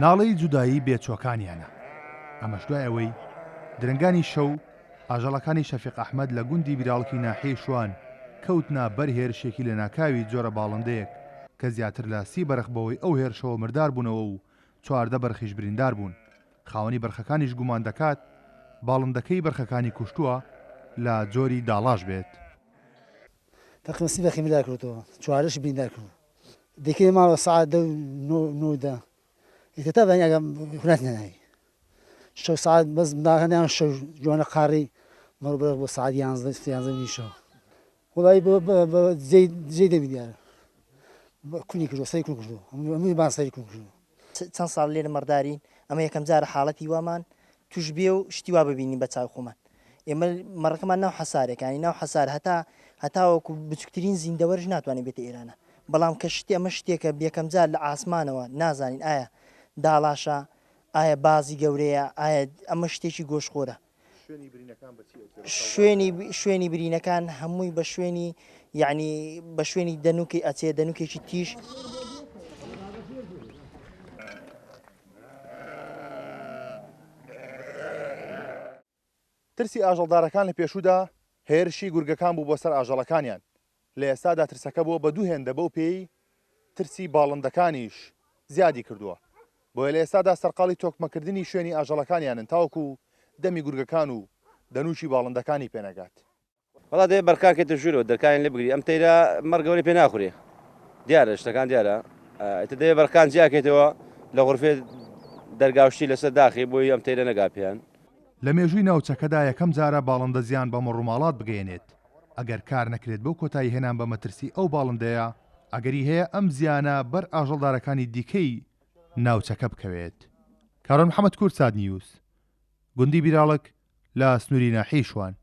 ناڵەی جودایی بێچۆکانیانە. ئەمەش دوای ئەوەی درنگانی شەو ئاژەڵەکانی شەفیق ئەحمەد لە گوندی بیراڵکی ناحیەی شوان کەوتنا بەر هێرشێکی لە ناکاوی جۆرە باڵندەیەک کە زیاتر لە 30 بەرخ بەوەی ئەو هێرشەوە مردار بوونەوە و 14 بەرخیش بریندار بوون. خاوەنی بەرخەکانیش گومان دەکات باڵندەکەی بەرخەکانی کوشتووە لە جۆری داڵاش بێت. تقریبا 30 بەرخی بریندار کردەوە، 14 بریندار کرد. دەکەی ماوە ساعت 9 ئیتر بەنیاگە هونات نەناوی شەو ساعت بەس داهێنیان شەو جوانە قاڕی مەڕبەر بۆ ساعت 11 نیشەوە وڵی جێ دەبی دیارە کونی کردو سەری کون کردو هەمووی بان سەری کون کردو. چەند ساڵ لێرە مەردارین ئەمە یەکەم جارە حاڵەتی وامان توش بێ و شتی وا ببینین بە چاو خۆمان. ئێمە مەڕەکەمان ناو حەسارێکانی ناو حەسار هەتاوەکو بچکترین زیندەوەرش ناتوانێت بێتە ئێرانە، بەڵام کە شتی ئەمە شتێکە یەکەم جار لە ئاسمانەوە نازانین ئایا داڵاشە، ئایا بازی گەورەیە، ئایا ئەمە شتێکی گۆشخۆرە. شوێنی برینەکان هەمووی بە شوێنی یعنی بە شوێنی دەنووکی ئەچێ دەنووکێکی تیش. ترسی ئاژەڵدارەکان لە پێشوودا هێرشی گورگەکان بوو بۆ سەر ئاژەڵەکانیان. لە ئێستادا ترسەکە بووە بە دوو هێندە بەو پێی ترسی باڵندەکانیش زیادی کردووە. بۆیە لە ئێستادا سەرقاڵی تۆکمەکردنی شوێنی ئاژەڵەکانیانن تاوەکو دەمی گورگەکان و دەنووشی باڵندەکانی پێنەگات. وڵا دێ بەرکاکێتە ژوورەوە دەرکانی لێ بگری ئەم تەیرە مەرگەوری پێ ناخورێ دیارە شتەکان دیارە ئێتە دەیە بەرکان جیاکێتەوە لە غورفێ دەرگاوشتی لەسەر داخی بۆی ئەم تەیرە نەگاپیان. لە مێژووی ناوچەکەدا یەکەم جارە باڵندە زیان بە مەڕووماڵات بگەێنێت. ئەگەر کار نەکرێت بەو کۆتایی هێنان بە مەترسی ئەو باڵندەیە ئەگەری هەیە ئەم زیانە بەر ئاژەڵدارەکانی دیکەی ناوچەکە بکەوێت. کارۆن محەممەد کورد ساد نیوز گوندی بیراڵک لە سنووری ناحیەی شوان.